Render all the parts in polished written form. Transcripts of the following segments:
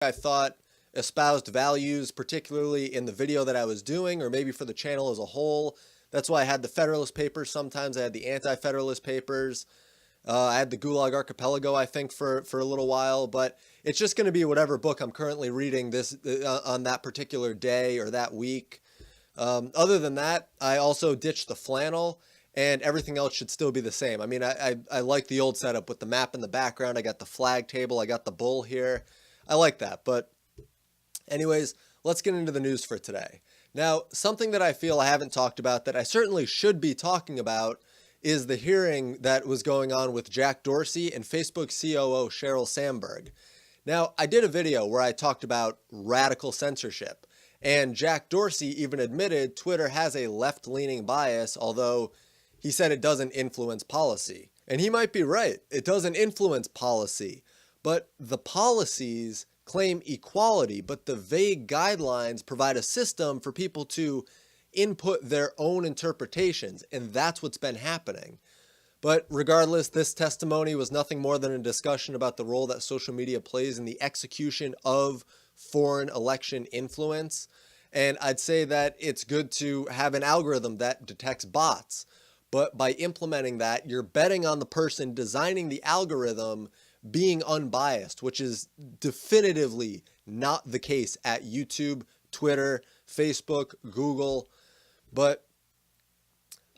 I thought espoused values, particularly in the video that I was doing, or maybe for the channel as a whole. That's why I had the Federalist Papers. Sometimes I had the Anti-Federalist Papers. I had the Gulag Archipelago, I think, for a little while. But it's just going to be whatever book I'm currently reading this on that particular day or that week. Other than that, I also ditched the flannel, and everything else should still be the same. I mean, I like the old setup with the map in the background. I got the flag table. I got the bull here. I like that. But anyways, let's get into the news for today. Now, something that I feel I haven't talked about that I certainly should be talking about is the hearing that was going on with Jack Dorsey and Facebook COO Sheryl Sandberg. Now, I did a video where I talked about radical censorship, and Jack Dorsey even admitted Twitter has a left-leaning bias, although he said it doesn't influence policy. And he might be right. It doesn't influence policy, but the policies claim equality, but the vague guidelines provide a system for people to input their own interpretations, and that's what's been happening. But regardless, this testimony was nothing more than a discussion about the role that social media plays in the execution of foreign election influence. And I'd say that it's good to have an algorithm that detects bots, but by implementing that, you're betting on the person designing the algorithm being unbiased, which is definitively not the case at YouTube, Twitter, Facebook, Google. But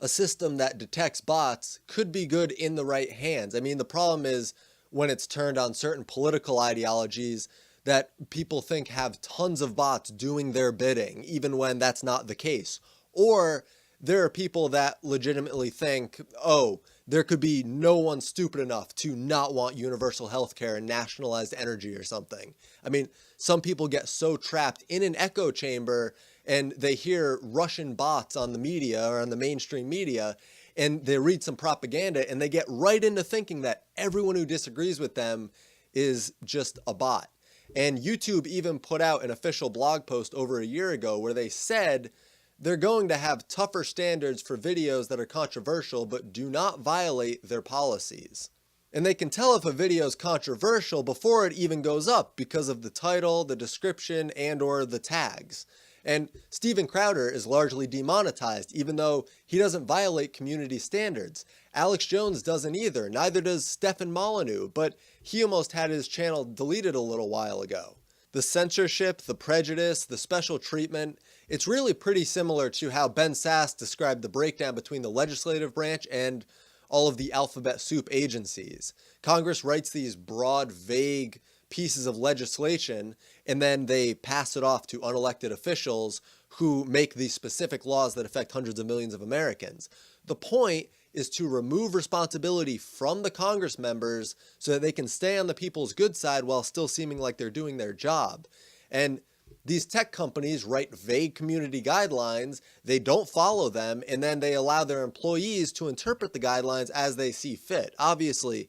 a system that detects bots could be good in the right hands. I mean, the problem is when it's turned on certain political ideologies that people think have tons of bots doing their bidding, even when that's not the case. Or there are people that legitimately think, oh, there could be no one stupid enough to not want universal health care and nationalized energy or something. I mean, some people get so trapped in an echo chamber and they hear Russian bots on the media or on the mainstream media, and they read some propaganda and they get right into thinking that everyone who disagrees with them is just a bot. And YouTube even put out an official blog post over a year ago where they said they're going to have tougher standards for videos that are controversial but do not violate their policies. And they can tell if a video is controversial before it even goes up because of the title, the description, and/or the tags. And Steven Crowder is largely demonetized, even though he doesn't violate community standards. Alex Jones doesn't either, neither does Stefan Molyneux, but he almost had his channel deleted a little while ago. The censorship, the prejudice, the special treatment, it's really pretty similar to how Ben Sasse described the breakdown between the legislative branch and all of the alphabet soup agencies. Congress writes these broad, vague pieces of legislation, and then they pass it off to unelected officials who make these specific laws that affect hundreds of millions of Americans. The point is to remove responsibility from the Congress members so that they can stay on the people's good side while still seeming like they're doing their job. And these tech companies write vague community guidelines, they don't follow them, and then they allow their employees to interpret the guidelines as they see fit. Obviously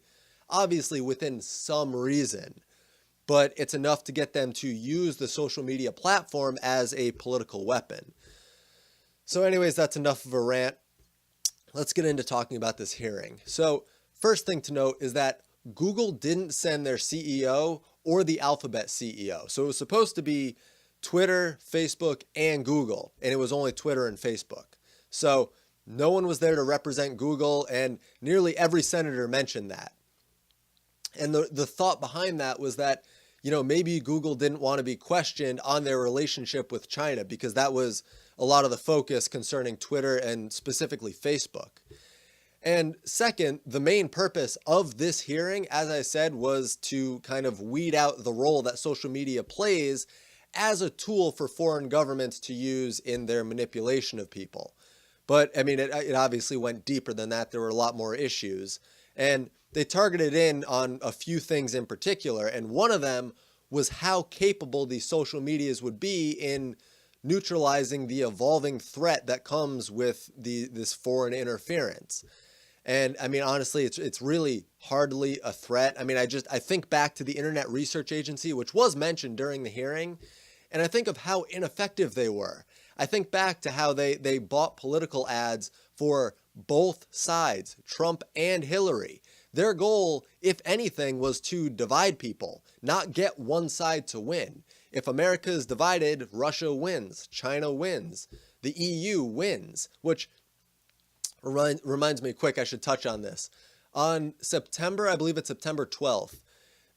within some reason. But it's enough to get them to use the social media platform as a political weapon. So anyways, that's enough of a rant. Let's get into talking about this hearing. So first thing to note is that Google didn't send their CEO or the Alphabet CEO. So it was supposed to be Twitter, Facebook, and Google, and it was only Twitter and Facebook. So no one was there to represent Google, and nearly every senator mentioned that. And the thought behind that was that, you know, maybe Google didn't want to be questioned on their relationship with China because that was a lot of the focus concerning Twitter and specifically Facebook. And second, the main purpose of this hearing, as I said, was to kind of weed out the role that social media plays as a tool for foreign governments to use in their manipulation of people. But I mean, it obviously went deeper than that. There were a lot more issues. And they targeted in on a few things in particular, and one of them was how capable these social medias would be in neutralizing the evolving threat that comes with this foreign interference. And I mean, honestly, it's really hardly a threat. I mean, I think back to the Internet Research Agency, which was mentioned during the hearing, and I think of how ineffective they were. I think back to how they bought political ads for both sides, Trump and Hillary. Their goal, if anything, was to divide people, not get one side to win. If America is divided, Russia wins, China wins, the EU wins, which reminds me quick, I should touch on this. On September, I believe it's September 12th,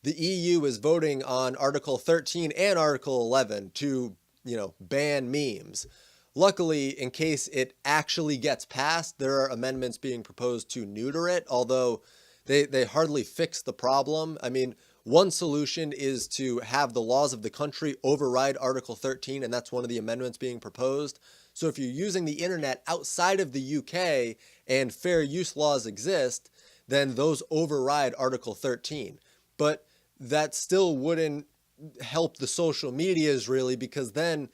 the EU is voting on Article 13 and Article 11 to, ban memes. Luckily, in case it actually gets passed, there are amendments being proposed to neuter it, although they hardly fix the problem. I mean, one solution is to have the laws of the country override Article 13, and that's one of the amendments being proposed. So if you're using the internet outside of the UK and fair use laws exist, then those override Article 13. But that still wouldn't help the social medias really, because then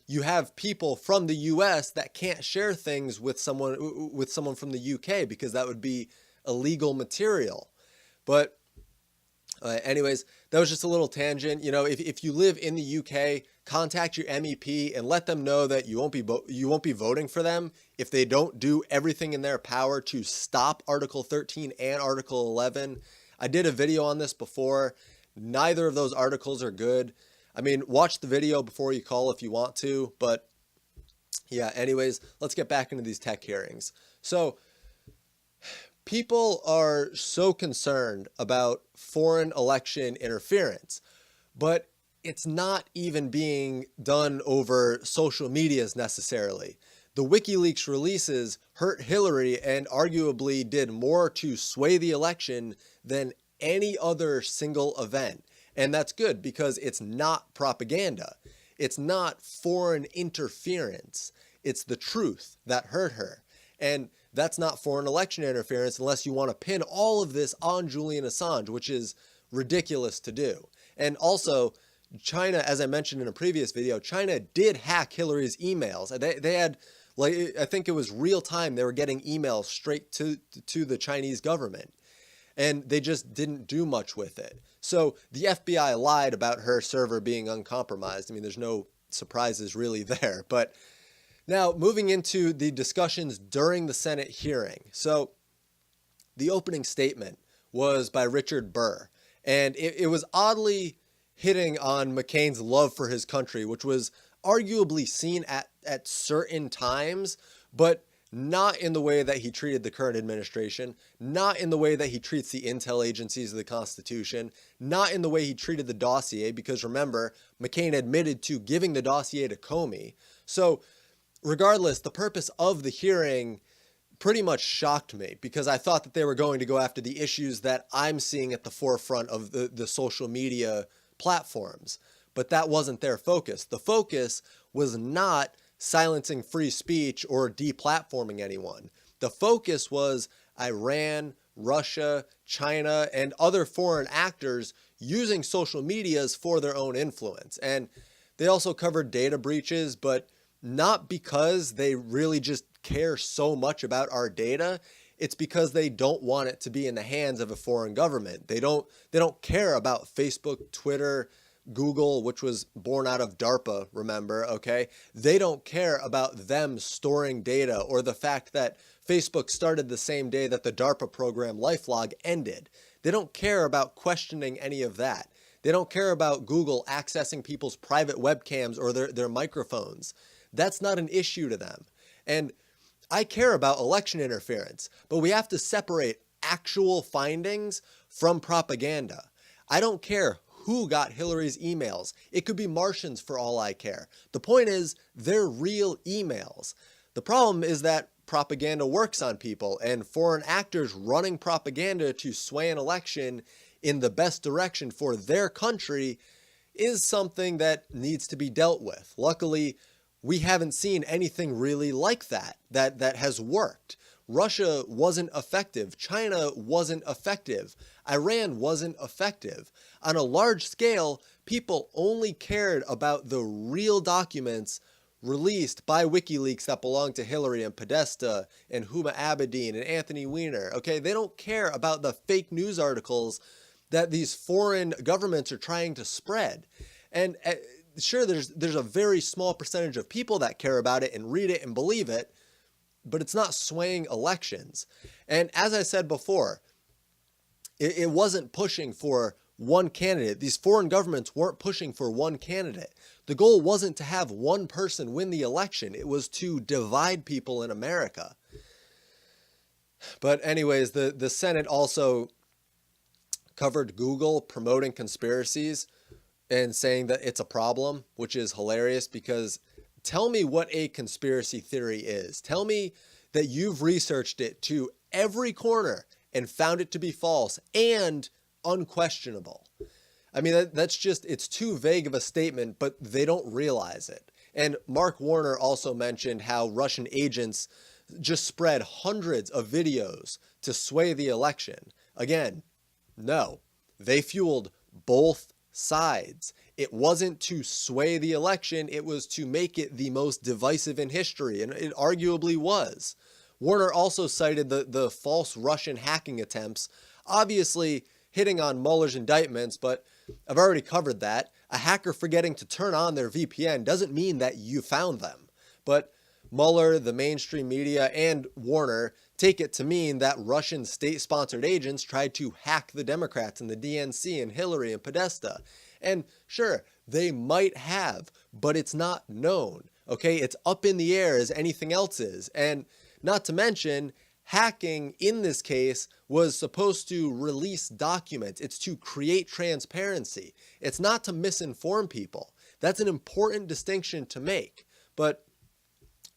you have people from the US that can't share things with someone from the UK because that would be illegal material. But anyways, that was just a little tangent. If you live in the UK, contact your MEP and let them know that you won't be voting for them if they don't do everything in their power to stop Article 13 and Article 11. I did a video on this before. Neither of those articles are good. I mean, watch the video before you call if you want to, but yeah, anyways, let's get back into these tech hearings. So people are so concerned about foreign election interference, but it's not even being done over social medias necessarily. The WikiLeaks releases hurt Hillary and arguably did more to sway the election than any other single event. And that's good because it's not propaganda. It's not foreign interference. It's the truth that hurt her. And that's not foreign election interference unless you want to pin all of this on Julian Assange, which is ridiculous to do. And also, China, as I mentioned in a previous video, China did hack Hillary's emails. They had, I think it was real time, they were getting emails straight to the Chinese government. And they just didn't do much with it. So the FBI lied about her server being uncompromised. I mean, there's no surprises really there. But now moving into the discussions during the Senate hearing. So the opening statement was by Richard Burr. And it was oddly hitting on McCain's love for his country, which was arguably seen at certain times, but not in the way that he treated the current administration, not in the way that he treats the intel agencies of the Constitution, not in the way he treated the dossier, because remember, McCain admitted to giving the dossier to Comey. So regardless, the purpose of the hearing pretty much shocked me because I thought that they were going to go after the issues that I'm seeing at the forefront of the social media platforms. But that wasn't their focus. The focus was not silencing free speech or deplatforming anyone. The focus was Iran, Russia, China, and other foreign actors using social medias for their own influence. And they also covered data breaches, but not because they really just care so much about our data. It's because they don't want it to be in the hands of a foreign government. They don't care about Facebook, Twitter, Google, which was born out of DARPA, remember, okay? They don't care about them storing data or the fact that Facebook started the same day that the DARPA program LifeLog ended. They don't care about questioning any of that. They don't care about Google accessing people's private webcams or their microphones. That's not an issue to them. And I care about election interference, but we have to separate actual findings from propaganda. I don't care who got Hillary's emails. It could be Martians for all I care. The point is, they're real emails. The problem is that propaganda works on people, and foreign actors running propaganda to sway an election in the best direction for their country is something that needs to be dealt with. Luckily, we haven't seen anything really like that has worked. Russia wasn't effective. China wasn't effective. Iran wasn't effective. On a large scale, people only cared about the real documents released by WikiLeaks that belong to Hillary and Podesta and Huma Abedin and Anthony Weiner. Okay, they don't care about the fake news articles that these foreign governments are trying to spread. And sure, there's a very small percentage of people that care about it and read it and believe it, but it's not swaying elections. And as I said before, it wasn't pushing for one candidate. These foreign governments weren't pushing for one candidate. The goal wasn't to have one person win the election. It was to divide people in America. But anyways, the Senate also covered Google promoting conspiracies and saying that it's a problem, which is hilarious because tell me what a conspiracy theory is. Tell me that you've researched it to every corner and found it to be false and unquestionable. I mean, that's just, it's too vague of a statement, but they don't realize it. And Mark Warner also mentioned how Russian agents just spread hundreds of videos to sway the election. Again, no, they fueled both sides. It wasn't to sway the election, it was to make it the most divisive in history, and it arguably was. Warner also cited the false Russian hacking attempts, obviously hitting on Mueller's indictments, but I've already covered that. A hacker forgetting to turn on their VPN doesn't mean that you found them. But Mueller, the mainstream media, and Warner take it to mean that Russian state-sponsored agents tried to hack the Democrats and the DNC and Hillary and Podesta. And sure, they might have, but it's not known, okay? It's up in the air as anything else is. And not to mention, hacking in this case was supposed to release documents. It's to create transparency. It's not to misinform people. That's an important distinction to make. But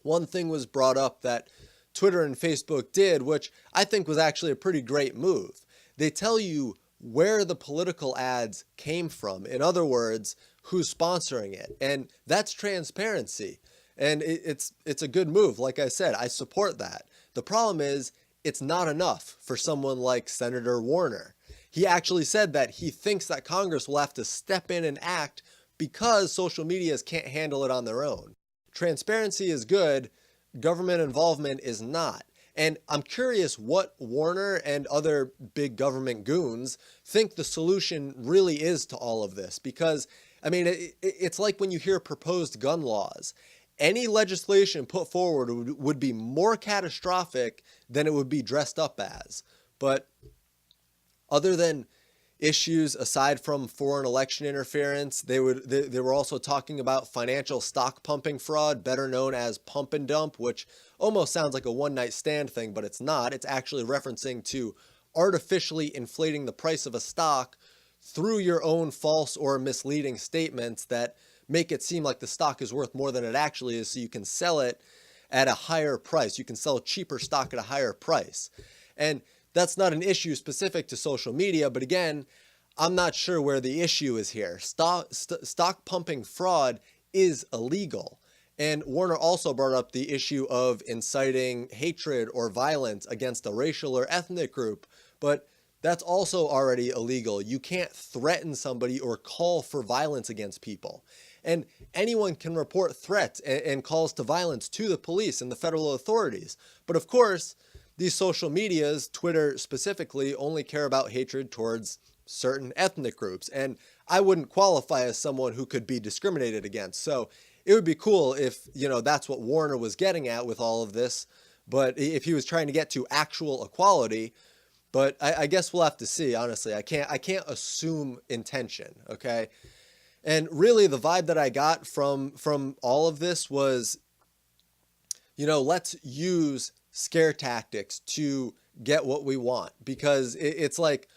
one thing was brought up that Twitter and Facebook did, which I think was actually a pretty great move. They tell you where the political ads came from. In other words, who's sponsoring it. And that's transparency. And it's a good move. Like I said, I support that. The problem is it's not enough for someone like Senator Warner. He actually said that he thinks that Congress will have to step in and act because social medias can't handle it on their own. Transparency is good, government involvement is not. And I'm curious what Warner and other big government goons think the solution really is to all of this. Because, I mean, it's like when you hear proposed gun laws. Any legislation put forward would be more catastrophic than it would be dressed up as. But other than issues aside from foreign election interference, they were also talking about financial stock pumping fraud, better known as pump and dump, which almost sounds like a one-night stand thing, but it's not. It's actually referencing to artificially inflating the price of a stock through your own false or misleading statements that make it seem like the stock is worth more than it actually is, so you can sell it at a higher price. You can sell cheaper stock at a higher price. And that's not an issue specific to social media, but again, I'm not sure where the issue is here. Stock pumping fraud is illegal. And Warner also brought up the issue of inciting hatred or violence against a racial or ethnic group, but that's also already illegal. You can't threaten somebody or call for violence against people. And anyone can report threats and calls to violence to the police and the federal authorities. But of course, these social medias, Twitter specifically, only care about hatred towards certain ethnic groups. And I wouldn't qualify as someone who could be discriminated against. So it would be cool if, that's what Warner was getting at with all of this. But if he was trying to get to actual equality, but I guess we'll have to see, honestly. I can't assume intention, okay? And really the vibe that I got from all of this was, let's use scare tactics to get what we want. Because it's like,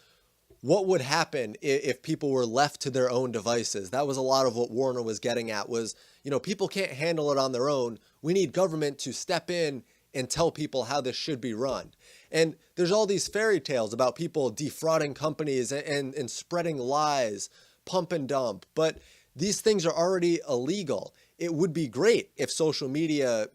what would happen if people were left to their own devices? That was a lot of what Warner was getting at was, people can't handle it on their own. We need government to step in and tell people how this should be run. And there's all these fairy tales about people defrauding companies and spreading lies, pump and dump. But these things are already illegal. It would be great if social media,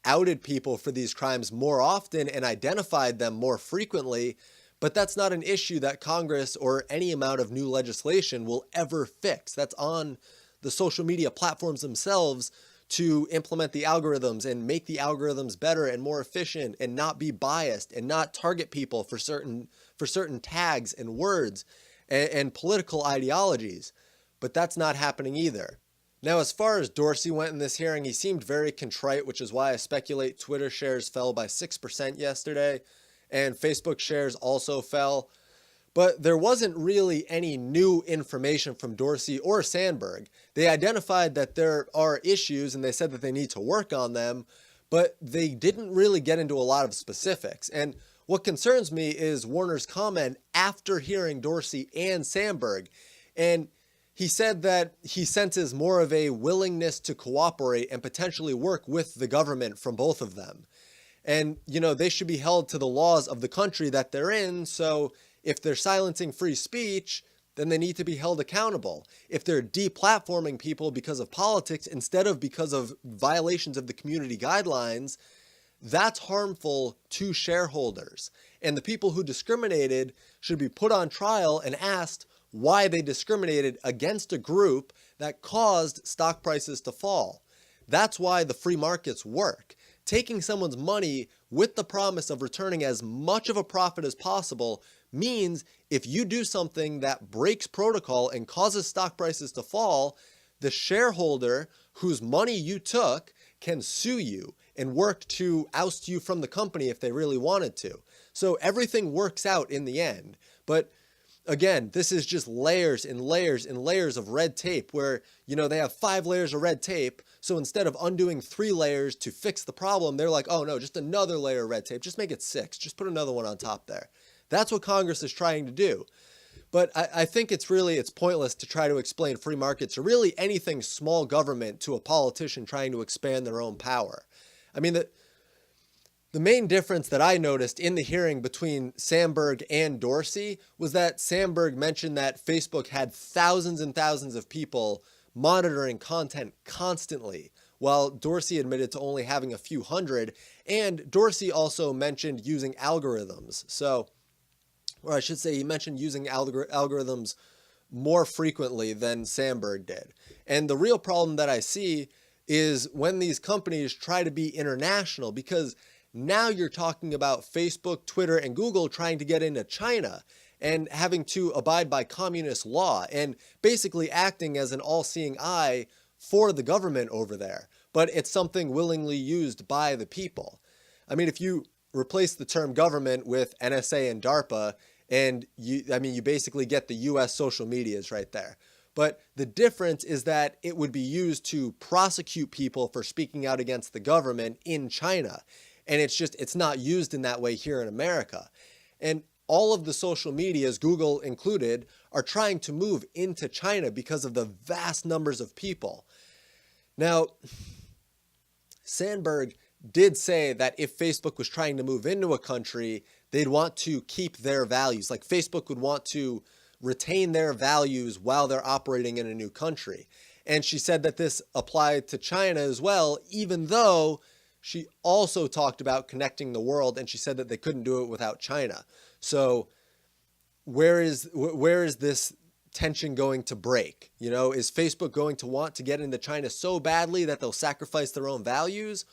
outed people for these crimes more often and identified them more frequently. But that's not an issue that Congress or any amount of new legislation will ever fix. That's on the social media platforms themselves to implement the algorithms and make the algorithms better and more efficient and not be biased and not target people for certain tags and words and political ideologies. But that's not happening either. Now, as far as Dorsey went in this hearing, he seemed very contrite, which is why I speculate Twitter shares fell by 6% yesterday, and Facebook shares also fell. But there wasn't really any new information from Dorsey or Sandberg. They identified that there are issues and they said that they need to work on them, but they didn't really get into a lot of specifics. And what concerns me is Warner's comment after hearing Dorsey and Sandberg. And he said that he senses more of a willingness to cooperate and potentially work with the government from both of them. And, they should be held to the laws of the country that they're in. So if they're silencing free speech, then they need to be held accountable. If they're deplatforming people because of politics instead of because of violations of the community guidelines, that's harmful to shareholders. And the people who discriminated should be put on trial and asked why they discriminated against a group that caused stock prices to fall. That's why the free markets work. Taking someone's money with the promise of returning as much of a profit as possible means if you do something that breaks protocol and causes stock prices to fall, the shareholder whose money you took can sue you and work to oust you from the company if they really wanted to. So everything works out in the end. But again, this is just layers and layers and layers of red tape where, they have 5 layers of red tape. So instead of undoing 3 layers to fix the problem, they're like, oh no, just another layer of red tape. Just make it 6. Just put another one on top there. That's what Congress is trying to do. But I think it's pointless to try to explain free markets or really anything small government to a politician trying to expand their own power. I mean, the main difference that I noticed in the hearing between Sandberg and Dorsey was that Sandberg mentioned that Facebook had thousands and thousands of people monitoring content constantly, while Dorsey admitted to only having a few hundred. And Dorsey also mentioned using algorithms. Or I should say he mentioned using algorithms more frequently than Sandberg did. And the real problem that I see is when these companies try to be international, because now you're talking about Facebook, Twitter, and Google trying to get into China and having to abide by communist law and basically acting as an all-seeing eye for the government over there. But it's something willingly used by the people. I mean, if you replace the term government with NSA and DARPA, and you basically get the US social medias right there. But the difference is that it would be used to prosecute people for speaking out against the government in China. And it's not used in that way here in America. And all of the social medias, Google included, are trying to move into China because of the vast numbers of people. Now, Sandberg did say that if Facebook was trying to move into a country, they'd want to keep their values. Like Facebook would want to retain their values while they're operating in a new country. And she said that this applied to China as well, even though she also talked about connecting the world, and she said that they couldn't do it without China. So where is this tension going to break? Is Facebook going to want to get into China so badly that they'll sacrifice their own values?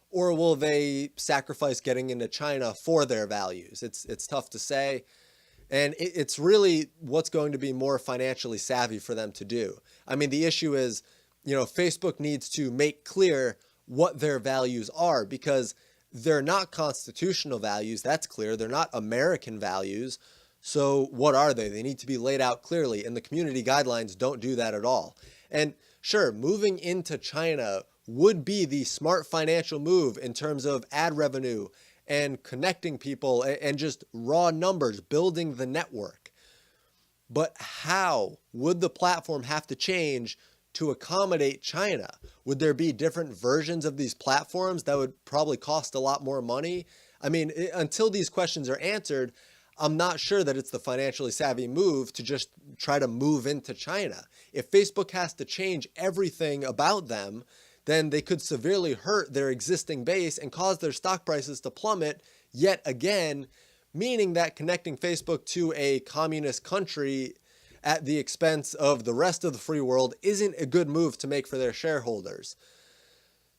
Or will they sacrifice getting into China for their values? It's tough to say. And it's really what's going to be more financially savvy for them to do. I mean, the issue is, Facebook needs to make clear what their values are, because they're not constitutional values. That's clear. They're not American values. So what are they? They need to be laid out clearly. And the community guidelines don't do that at all. And sure, moving into China would be the smart financial move in terms of ad revenue and connecting people and just raw numbers, building the network. But how would the platform have to change to accommodate China? Would there be different versions of these platforms that would probably cost a lot more money? I mean, until these questions are answered, I'm not sure that it's the financially savvy move to just try to move into China. If Facebook has to change everything about them, then they could severely hurt their existing base and cause their stock prices to plummet yet again, meaning that connecting Facebook to a communist country at the expense of the rest of the free world isn't a good move to make for their shareholders.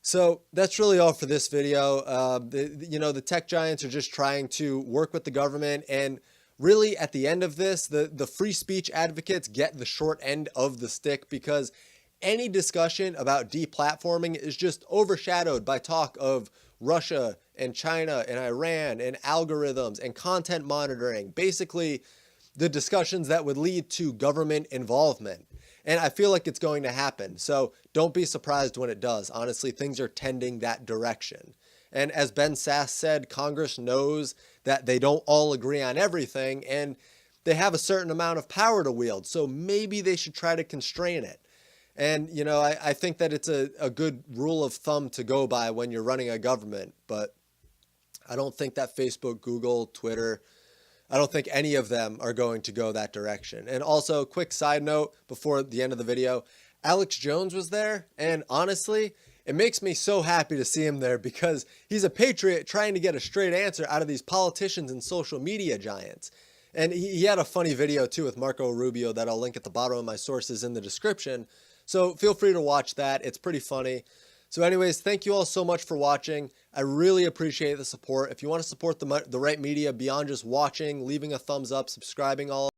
So that's really all for this video. The tech giants are just trying to work with the government, and really at the end of this, the free speech advocates get the short end of the stick, because any discussion about deplatforming is just overshadowed by talk of Russia and China and Iran and algorithms and content monitoring. Basically, the discussions that would lead to government involvement. And I feel like it's going to happen. So don't be surprised when it does. Honestly, things are tending that direction. And as Ben Sass said, Congress knows that they don't all agree on everything, and they have a certain amount of power to wield. So maybe they should try to constrain it. And, you know, I think that it's a good rule of thumb to go by when you're running a government. But I don't think that Facebook, Google, Twitter, I don't think any of them are going to go that direction. And also, quick side note before the end of the video, Alex Jones was there. And honestly, it makes me so happy to see him there because he's a patriot trying to get a straight answer out of these politicians and social media giants. And he had a funny video too with Marco Rubio that I'll link at the bottom of my sources in the description. So feel free to watch that. It's pretty funny. So anyways, thank you all so much for watching. I really appreciate the support. If you want to support the right media beyond just watching, leaving a thumbs up, subscribing, all